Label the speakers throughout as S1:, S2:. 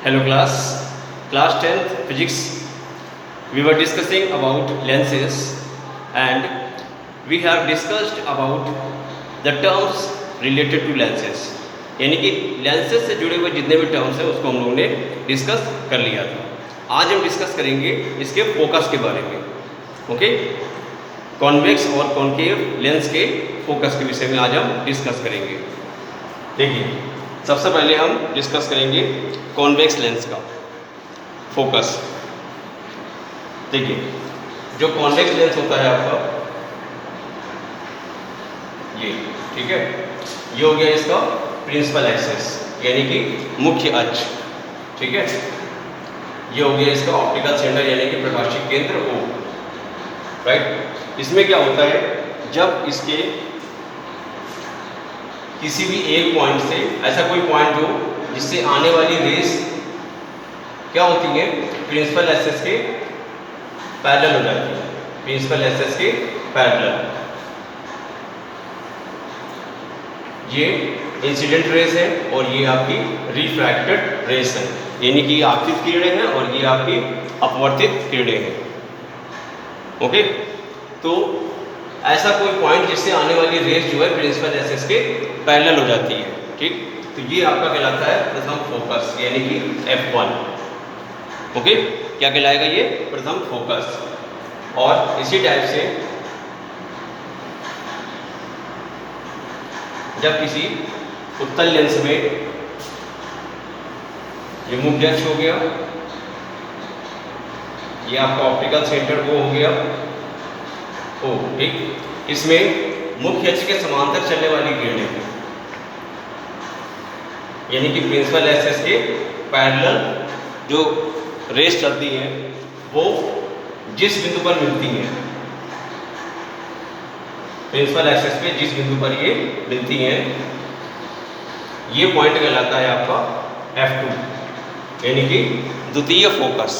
S1: Hello class 10th physics. We were discussing about lenses and we have discussed about the terms related to lenses. यानी कि lenses से जुड़े हुए जितने भी terms हैं उसको हम लोगों ने डिस्कस कर लिया था। आज हम डिस्कस करेंगे इसके फोकस के बारे में। ओके, कॉन्वेक्स और कॉन्केव लेंस के फोकस के विषय में आज हम डिस्कस करेंगे। देखिए, सबसे पहले हम डिस्कस करेंगे कॉन्वेक्स लेंस का फोकस। देखिए, जो कॉन्वेक्स लेंस होता है आपका ये, ठीक है, ये हो गया इसका प्रिंसिपल एक्सिस यानी कि मुख्य अक्ष, ठीक है। ये हो गया इसका ऑप्टिकल सेंटर यानी कि प्रकाशिक केंद्र O, राइट। इसमें क्या होता है, जब इसके किसी भी एक पॉइंट से ऐसा कोई पॉइंट हो जिससे आने वाली रेस क्या होती है, प्रिंसिपल एक्सिस के पैरेलल हो जाती है, प्रिंसिपल एक्सिस के पैरेलल। ये इंसिडेंट रेस है और ये आपकी रिफ्रैक्टेड रेस है, यानी कि आपतित किरणें हैं और ये आपकी अपवर्तित किरणें हैं। ओके, तो ऐसा कोई पॉइंट जिससे आने वाली रेस जो है प्रिंसिपल एक्सिस के पैरेलल हो जाती है, ठीक। तो ये आपका कहलाता है प्रथम फोकस यानी कि F1। ओके, क्या कहलाएगा ये, प्रथम फोकस। और इसी टाइप से जब किसी उत्तल लेंस में ये मुख्य अक्ष हो गया, ये आपका ऑप्टिकल सेंटर वो हो गया O, ठीक। इसमें मुख्य अक्ष के समांतर चलने वाली किरणें यानी कि प्रिंसिपल एक्सिस के पैरेलल जो रेस चलती हैं वो जिस बिंदु पर मिलती हैं, प्रिंसिपल एक्सिस पे जिस बिंदु पर ये मिलती हैं, ये पॉइंट कहलाता है आपका F2 यानी कि द्वितीय फोकस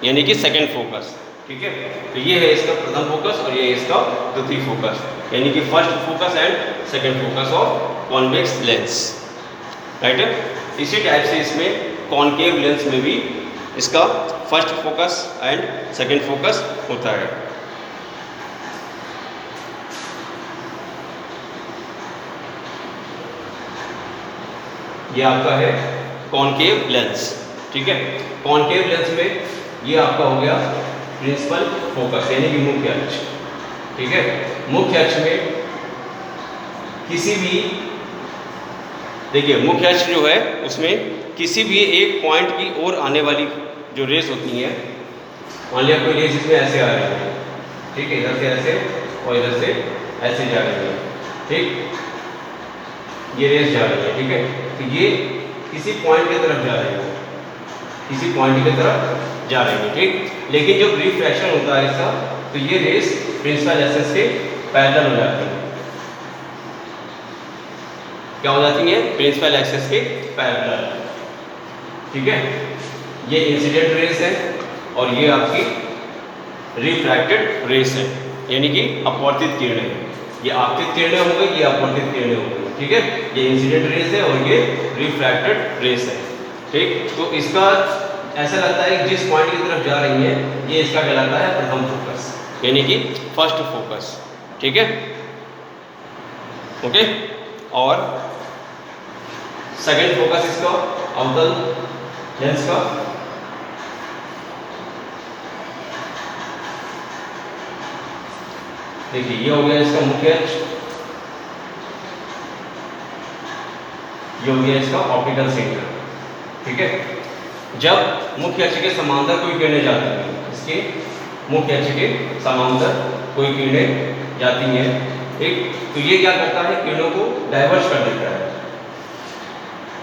S1: यानी कि सेकंड फोकस, ठीक है। तो ये है इसका प्रथम फोकस और ये है इसका द्वितीय फोकस यानी कि first focus and second focus of convex lens, right है। इसी टाइप से इसमें कॉन्केव लेंस में भी इसका first focus and second focus होता है। ये आपका है कॉन्केव लेंस, ठीक है। कॉन्केव लेंस में ये आपका हो गया प्रिंसिपल फोकस यानी कि मुख्य अक्ष, ठीक है। मुख्य अक्ष में किसी भी, देखिए, मुख्य अक्ष जो है उसमें किसी भी एक पॉइंट की ओर आने वाली जो रेस होती है, मान लिया कोई रेस इसमें ऐसे आ रही है, ठीक है, इधर से ऐसे और इधर से ऐसे जा रही है, ठीक, ये रेस जा रही है, ठीक है। तो ये किसी पॉइंट की तरफ जा रही है, किसी पॉइंट की तरफ जा रही है, ठीक। लेकिन जब रिफ्रैक्शन होता है इसका, तो ये रेस प्रिंसिपल एक्सिस के पैरेलल हो जाती है। क्या हो जाती है, प्रिंसिपल एक्सिस के पैरेलल, ठीक है। ये इंसिडेंट रेस है और ये आपकी रिफ्रैक्टेड रेस है यानी कि अपवर्तित किरणें। ये आपतित किरणें हो गई, ये अपवर्तित किरणें हो गई, ठीक है। ये इंसिडेंट रेस है और ये रिफ्रैक्टेड रेस है, ठीक। तो इसका ऐसा लगता है कि जिस पॉइंट की तरफ जा रही है ये इसका कहलाता है प्रथम फोकस यानी कि फर्स्ट फोकस, ठीक है। ओके, और सेकंड फोकस इसका अवतल लेंस का, देखिए, ये हो गया इसका मुख्य अक्ष, ये हो गया इसका ऑप्टिकल सेंटर, ठीक है। जब मुख्य अक्ष के समांतर कोई किरणें जाती हैं, इसके मुख्य अक्ष के समांतर कोई किरणें जाती हैं, ठीक, तो ये क्या करता है, किरणों को डाइवर्स कर देता है,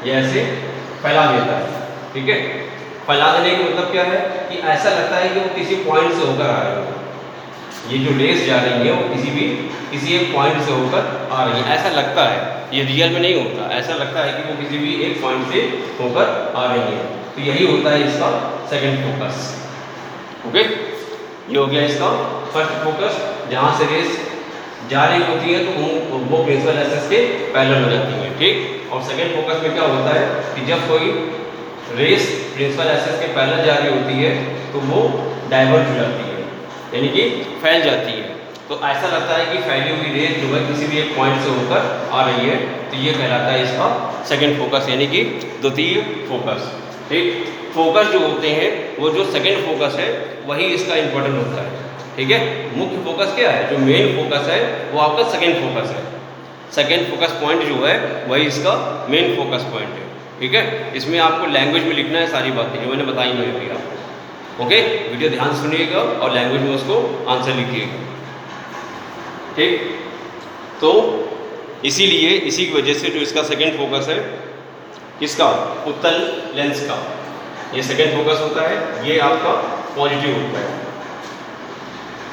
S1: ये ऐसे फैला देता है, ठीक है। फैला देने का मतलब क्या है कि ऐसा लगता है कि वो किसी पॉइंट से होकर आ रही है, ये जो रेस जा रही है वो किसी एक पॉइंट से होकर आ रही है, ऐसा लगता है। ये रियल में नहीं होता, ऐसा लगता है कि वो किसी भी एक पॉइंट से होकर आ रही है। तो यही होता है इसका सेकंड फोकस। ओके, ये हो गया इसका फर्स्ट फोकस, जहाँ से रेस जा रही होती है तो वो प्रिंसिपल एक्सिस के पैरेलल हो जाती है, ठीक। और सेकंड फोकस में क्या होता है कि जब कोई रेस प्रिंसिपल एक्सिस के पैरेलल जा रही होती है तो वो डाइवर्ज हो जाती है, यानी कि फैल जाती है। तो ऐसा लगता है कि फैली हुई रेस जो है किसी भी एक पॉइंट से होकर आ रही है, तो ये कहलाता है इसका सेकंड फोकस, यानी कि द्वितीय फोकस। ठीक, फोकस जो होते हैं वो जो सेकंड फोकस है वही इसका इंपॉर्टेंट होता है। ठीक है, मुख्य फोकस क्या है, जो मेन फोकस है वो आपका सेकंड फोकस है। सेकंड फोकस पॉइंट जो है वही इसका मेन फोकस पॉइंट है। ठीक है, इसमें आपको लैंग्वेज में लिखना है सारी बातें जो मैंने बताई नहीं अभी आपको। ओके, वीडियो ध्यान सुनिएगा और लैंग्वेज में उसको आंसर लिखिएगा। ठीक, तो इसीलिए इसी की वजह से जो इसका सेकंड फोकस है किसका, उत्तल लेंस का, ये सेकंड फोकस होता है, ये आपका पॉजिटिव होता है।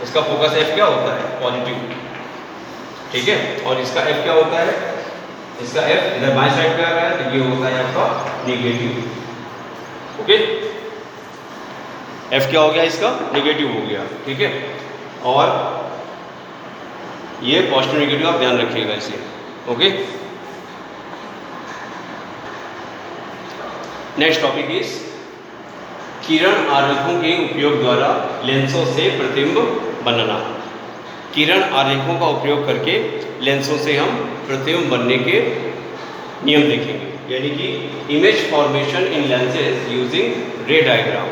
S1: इसका फोकस एफ क्या होता है, पॉजिटिव। ठीक है, और इसका एफ क्या होता है, इसका एफ इधर बाएं साइड पे आ रहा है तो ये होता है आपका नेगेटिव। ओके, एफ क्या हो गया, इसका नेगेटिव हो गया। ठीक है, और ये पॉजिटिव नेगेटिव आप ध्यान रखिएगा इसे। ओके, नेक्स्ट टॉपिक इज किरण आरेखों के उपयोग द्वारा लेंसों से प्रतिबिंब बनना। किरण आरेखों का उपयोग करके लेंसों से हम प्रतिबिंब बनने के नियम देखेंगे, यानी कि इमेज फॉर्मेशन इन लेंसेज यूजिंग रे डायग्राम।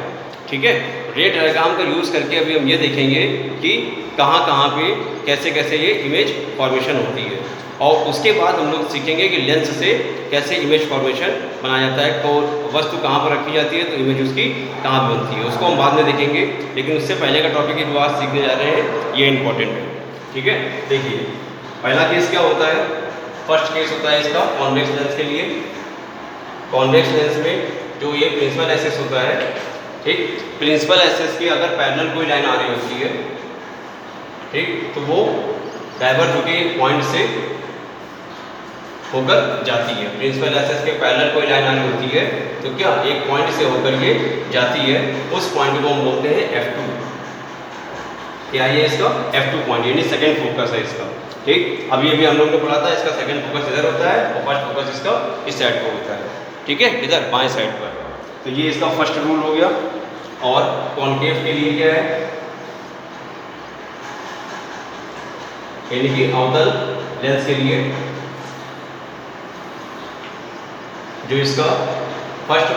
S1: ठीक है, रे डायग्राम का यूज़ करके अभी हम ये देखेंगे कि कहाँ कहाँ पे कैसे कैसे ये इमेज फॉर्मेशन होती है, और उसके बाद हम लोग सीखेंगे कि लेंस से कैसे इमेज फॉर्मेशन बनाया जाता है, तो वस्तु कहाँ पर रखी जाती है तो इमेज उसकी कहाँ पर बनती है, उसको हम बाद में देखेंगे। लेकिन उससे पहले का टॉपिक जो आज सीखने जा रहे हैं ये इंपॉर्टेंट है। ठीक है, देखिए पहला केस क्या होता है, फर्स्ट केस होता है इसका कॉन्वेक्स लेंस के लिए। कॉन्वेक्स लेंस में जो ये प्रिंसिपल एक्सिस होता है, ठीक, प्रिंसिपल एक्सिस की अगर पैरेलल कोई लाइन आ रही होती है, ठीक, तो वो डाइवर्ज होकर एक पॉइंट से होकर जाती है। प्रिंसिपल एक्सिस के पैरेलल कोई लाइन आ रही होती है तो क्या एक पॉइंट से होकर के जाती है, उस पॉइंट को हम बोलते हैं F2। क्या ये इसका F2 पॉइंट, यानी सेकंड फोकस है इसका। ठीक, अभी अभी हम लोग ने पढ़ा था इसका सेकंड फोकस इधर होता है और फर्स्ट फोकस इसका इस साइड पर होता है। ठीक है, इधर बाएं साइड पर। तो ये इसका फर्स्ट रूल हो गया। और कॉन्केव के लिए क्या है, यानी कि अवतल लेंस के लिए जो इसका फर्स्ट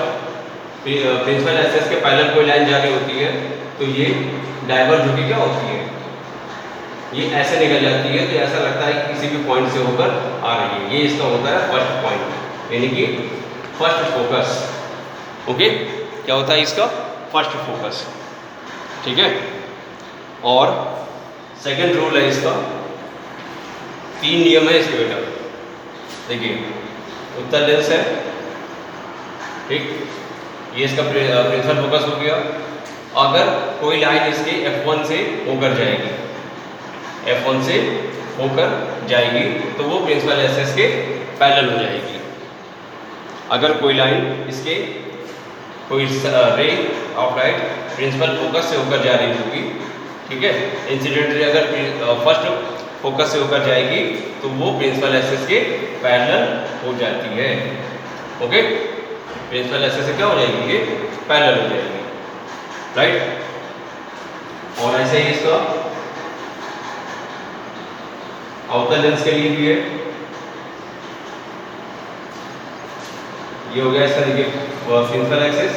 S1: प्रिंसिपल एक्सिस के पैरेलल कोई लाइन जा रही होती है तो ये डाइवर्ज होकर क्या होती है, ये ऐसे निकल जाती है, तो ऐसा लगता है कि किसी भी पॉइंट से होकर आ रही है। ये इसका होता है फर्स्ट पॉइंट, यानी कि फर्स्ट फोकस। ओके, क्या होता है इसका फर्स्ट फोकस। ठीक है, और सेकंड रूल है इसका, 3 नियम है इसके बेटा। देखिए उत्तल लेंस है, ठीक, ये इसका प्रिंसिपल फोकस हो गया। अगर कोई लाइन इसके F1 से होकर जाएगी, F1 से होकर जाएगी तो वो प्रिंसिपल एक्सिस के पैरेलल हो जाएगी। अगर कोई लाइन इसके कोई ray of light principal focus से होकर जा रही होगी, ठीक है, इंसिडेंट रे अगर फर्स्ट फोकस से होकर जाएगी तो वो प्रिंसिपल एक्सिस के पैरेलल हो जाती है। ओके, प्रिंसिपल एक्सिस से क्या हो जाएगी, ये पैरेलल हो जाएगी, राइट। और ऐसे ही इसका अवतल लेंस के लिए भी है। ये हो गया इसका देखिए प्रिंसिपल एक्सिस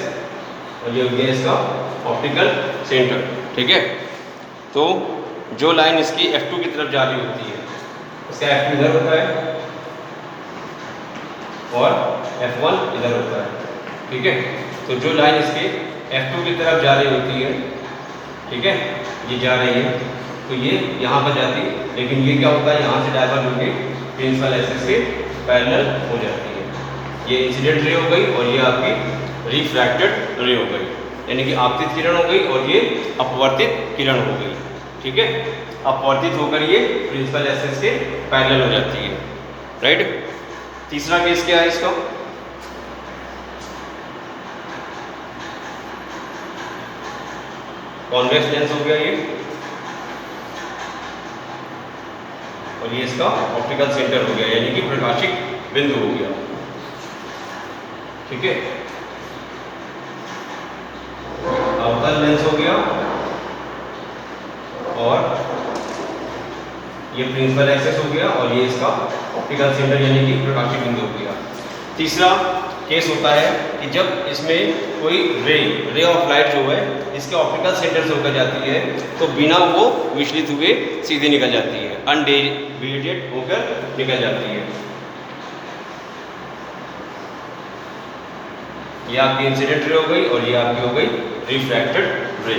S1: और ये हो गया इसका ऑप्टिकल सेंटर। ठीक है, तो जो लाइन इसकी F2 की तरफ जा रही होती है उसका F2 इधर होता है और F1 इधर होता है। ठीक है, तो जो लाइन इसके F2 की तरफ जा रही होती है, ठीक है, ये जा रही है तो ये यहाँ पर जाती है, लेकिन ये क्या होता है यहाँ से डाइवर्ज होकर प्रिंसिपल एक्सिस के पैरेलल हो जाती है। ये इंसिडेंट रे हो गई और ये आपकी रिफ्रैक्टेड रे हो गई, यानी कि आपतित किरण हो गई और ये अपवर्तित किरण हो गई। ठीक है, अपवर्तित होकर ये प्रिंसिपल एक्सिस के पैरेलल हो जाती है, राइट। तीसरा केस क्या है इसका, कॉन्वेक्स लेंस हो गया ये, और ये इसका ऑप्टिकल सेंटर हो गया, यानी कि प्रकाशिक बिंदु हो गया। ठीक है, प्रिंसिपल एक्सेस हो गया और ये इसका ऑप्टिकल सेंटर यानी कि प्रकाशीय बिंदु हो गया। तीसरा केस होता है कि जब इसमें कोई रे ऑफ लाइट जो है इसके ऑप्टिकल सेंटर से होकर जाती है तो बिना वो विचलित हुए सीधे निकल जाती है, अनडेविएटेड होकर निकल जाती है। ये आपकी इंसिडेंट रे हो गई और ये आपकी हो गई रिफ्रैक्टेड रे,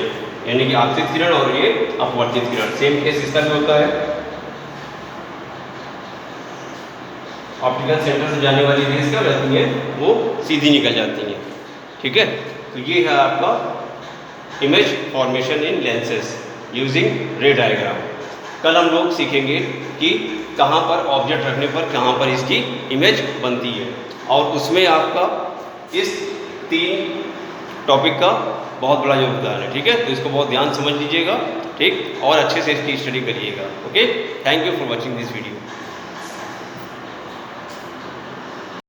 S1: यानी कि आपतित किरण और ये अपवर्तित किरण। सेम केस इसका भी होता है, ऑप्टिकल सेंटर से जाने वाली रेज क्या रहती हैं, वो सीधी निकल जाती हैं। ठीक है, तो ये है आपका इमेज फॉर्मेशन इन लेंसेज यूजिंग रे डायग्राम। कल हम लोग सीखेंगे कि कहाँ पर ऑब्जेक्ट रखने पर कहाँ पर इसकी इमेज बनती है, और उसमें आपका इस 3 टॉपिक का बहुत बड़ा योगदान है। ठीक है, तो इसको बहुत ध्यान समझ लीजिएगा, ठीक, और अच्छे से इसकी स्टडी करिएगा। Okay, thank you for watching this video.